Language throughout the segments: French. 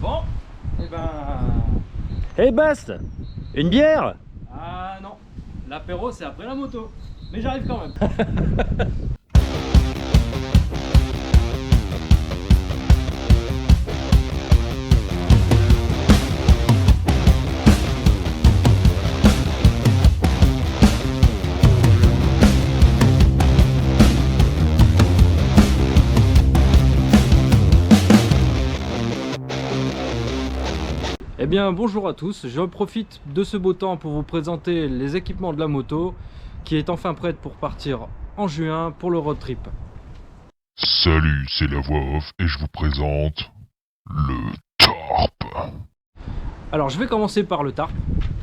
Bon, et ben... Hey Bast, une bière? Ah non, l'apéro c'est après la moto. Mais j'arrive quand même. Eh bien bonjour à tous, je profite de ce beau temps pour vous présenter les équipements de la moto qui est enfin prête pour partir en juin pour le road trip. Salut, c'est la voix off et je vous présente le tarp. Alors je vais commencer par le tarp.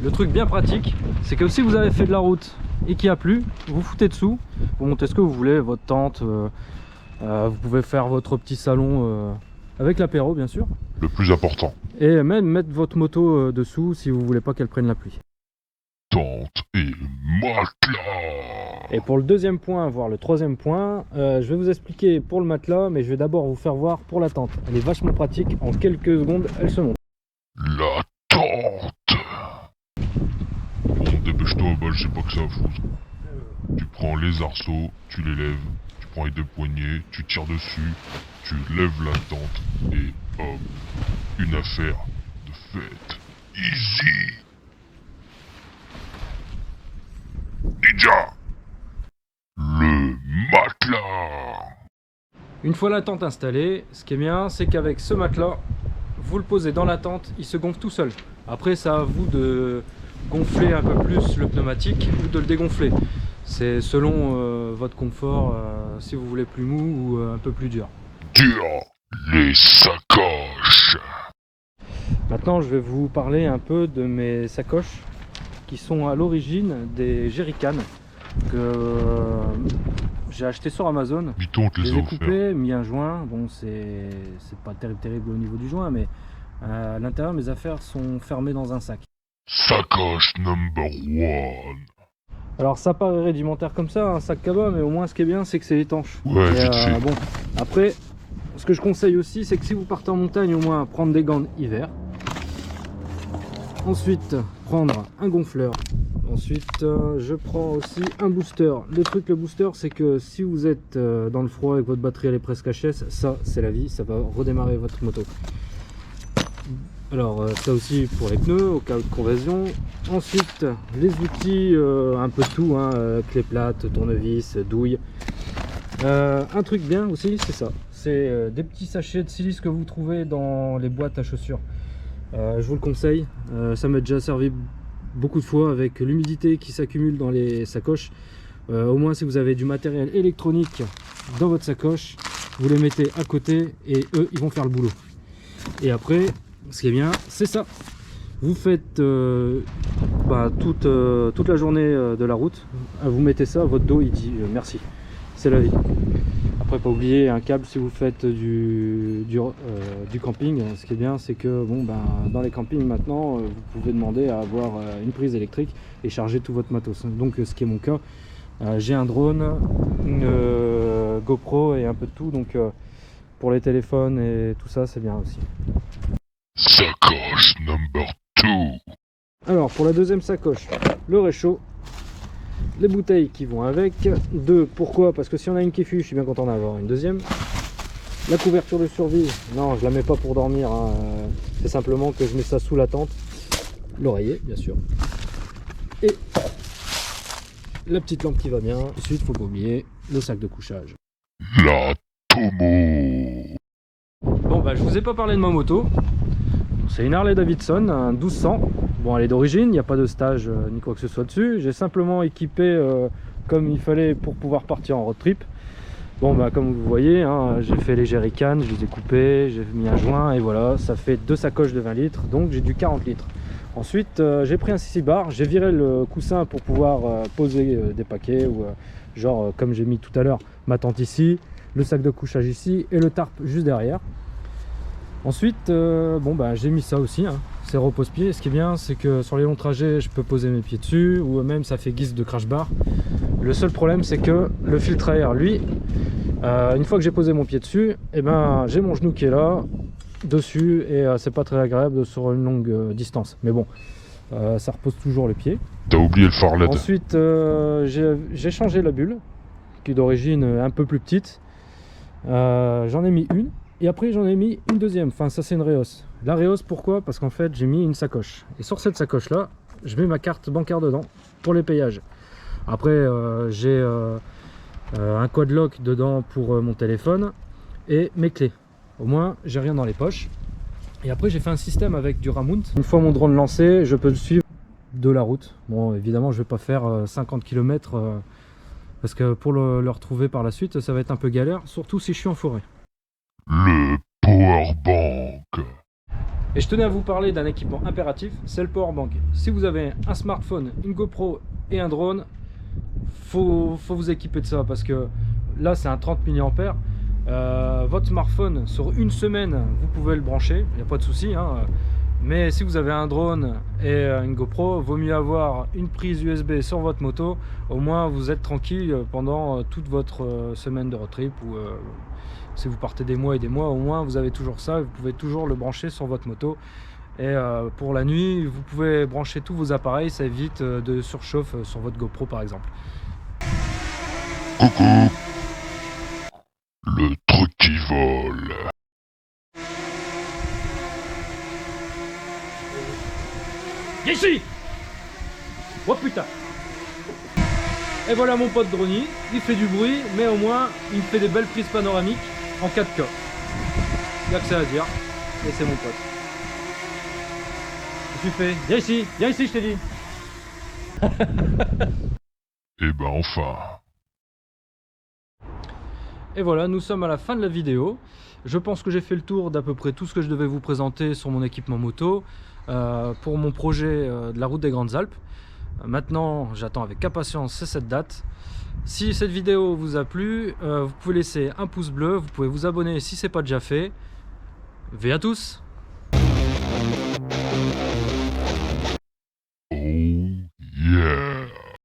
Le truc bien pratique, c'est que si vous avez fait de la route et qu'il n'y a plu, vous foutez dessous, vous montez ce que vous voulez, votre tente, vous pouvez faire votre petit salon avec l'apéro bien sûr. Le plus important, Et même mettre votre moto dessous si vous voulez pas qu'elle prenne la pluie. tente et matelas. Et pour le deuxième point, voire le troisième point, je vais vous expliquer pour le matelas, mais je vais d'abord vous faire voir pour la tente. Elle est vachement pratique, en quelques secondes, elle se monte. La tente. Bon, dépêche-toi, bah, je sais pas que ça fout. Tu prends les arceaux, tu les lèves, tu prends les deux poignées, tu tires dessus, tu lèves la tente et hop, une affaire de fête. Easy. Ninja. Le matelas. Une fois la tente installée, ce qui est bien, c'est qu'avec ce matelas, vous le posez dans la tente, il se gonfle tout seul. Après, c'est à vous de gonfler un peu plus le pneumatique ou de le dégonfler. C'est selon votre confort, si vous voulez plus mou ou un peu plus dur. Dur. Les sacoches. Maintenant, je vais vous parler un peu de mes sacoches qui sont à l'origine des jerrycans que j'ai acheté sur Amazon. Biton, te Je les les a ai offerts. coupés, mis un joint. Bon, c'est pas terrible au niveau du joint, mais à l'intérieur, mes affaires sont fermées dans un sac. Sacoche number one. Alors, ça paraît rudimentaire comme ça, un sac cabas, mais au moins, ce qui est bien, c'est que c'est étanche. Ouais, Et, vite fait. bon, après, ce que je conseille aussi, c'est que si vous partez en montagne, au moins prendre des gants hiver. Ensuite, prendre un gonfleur. Ensuite, je prends aussi un booster. Le booster, c'est que si vous êtes dans le froid et que votre batterie elle est presque HS, ça c'est la vie, ça va redémarrer votre moto. Alors, ça aussi pour les pneus, au cas de conversion. Ensuite, les outils, un peu de tout, hein, clé plate, tournevis, douille. Un truc bien aussi, c'est ça. C'est des petits sachets de silice que vous trouvez dans les boîtes à chaussures. Je vous le conseille, ça m'a déjà servi beaucoup de fois avec l'humidité qui s'accumule dans les sacoches. Au moins si vous avez du matériel électronique dans votre sacoche, vous les mettez à côté et eux ils vont faire le boulot. Et après, ce qui est bien, c'est ça. Vous faites toute la journée de la route, vous mettez ça, votre dos il dit merci, c'est la vie. Après, pas oublier un câble si vous faites du camping. Ce qui est bien, c'est que bon, dans les campings maintenant, vous pouvez demander à avoir une prise électrique et charger tout votre matos. Donc, ce qui est mon cas, j'ai un drone, une GoPro et un peu de tout. Donc, pour les téléphones et tout ça, c'est bien aussi. Sacoche number two. Alors, pour la deuxième sacoche, le réchaud. Les bouteilles qui vont avec. Deux, pourquoi? Parce que si on a une qui fuit, je suis bien content d'avoir une deuxième. La couverture de survie, non, je la mets pas pour dormir, hein. C'est simplement que je mets ça sous la tente. L'oreiller, bien sûr. Et la petite lampe qui va bien. Ensuite, faut pas oublier le sac de couchage. La Tomo. Bon, je vous ai pas parlé de ma moto. C'est une Harley Davidson, un 1200. Bon, elle est d'origine, il n'y a pas de stage ni quoi que ce soit dessus. J'ai simplement équipé comme il fallait pour pouvoir partir en road trip. Bon, comme vous voyez, hein, j'ai fait les jerrycans, je les ai coupés, j'ai mis un joint et voilà, ça fait deux sacoches de 20 litres, donc j'ai du 40 litres. Ensuite, j'ai pris un 6 bar, j'ai viré le coussin pour pouvoir poser des paquets ou genre comme j'ai mis tout à l'heure, ma tente ici, le sac de couchage ici et le tarp juste derrière. Ensuite, j'ai mis ça aussi, hein. C'est repose-pied. Ce qui est bien, c'est que sur les longs trajets, je peux poser mes pieds dessus, ou même ça fait guise de crash bar. Le seul problème, c'est que le filtre à air, lui, une fois que j'ai posé mon pied dessus, j'ai mon genou qui est là, dessus et c'est pas très agréable sur une longue distance. Mais bon, ça repose toujours les pieds. T'as oublié le phare LED. Ensuite, j'ai changé la bulle, qui est d'origine un peu plus petite. J'en ai mis une. Et après j'en ai mis une deuxième, enfin ça c'est une Reos. La Reos pourquoi? Parce qu'en fait j'ai mis une sacoche. Et sur cette sacoche là, je mets ma carte bancaire dedans pour les payages. Après j'ai un code lock dedans pour mon téléphone et mes clés. Au moins j'ai rien dans les poches. Et après j'ai fait un système avec du Ramount. Une fois mon drone lancé, je peux le suivre de la route. Bon évidemment je vais pas faire 50 km parce que pour le retrouver par la suite ça va être un peu galère, surtout si je suis en forêt. Le powerbank. Et je tenais à vous parler d'un équipement impératif, c'est le powerbank. Si vous avez un smartphone, une GoPro et un drone, faut vous équiper de ça parce que là c'est un 30 mAh. Votre smartphone sur une semaine vous pouvez le brancher, il n'y a pas de souci, hein. Mais si vous avez un drone et une GoPro, vaut mieux avoir une prise USB sur votre moto. Au moins vous êtes tranquille pendant toute votre semaine de road trip ou si vous partez des mois et des mois, au moins vous avez toujours ça, vous pouvez toujours le brancher sur votre moto. Et pour la nuit, vous pouvez brancher tous vos appareils, ça évite de surchauffe sur votre GoPro par exemple. Coucou. Le truc qui vole. Viens ici! Oh putain! Et voilà mon pote Drony, il fait du bruit, mais au moins il fait des belles prises panoramiques en 4K. Il y a que ça à dire, et c'est mon pote. Qu'est-ce que tu fais? Viens ici, je t'ai dit! Eh ben enfin. Et voilà, nous sommes à la fin de la vidéo. Je pense que j'ai fait le tour d'à peu près tout ce que je devais vous présenter sur mon équipement moto pour mon projet de la route des Grandes Alpes. Maintenant, j'attends avec impatience cette date. Si cette vidéo vous a plu, vous pouvez laisser un pouce bleu, vous pouvez vous abonner si ce n'est pas déjà fait. Ve à tous!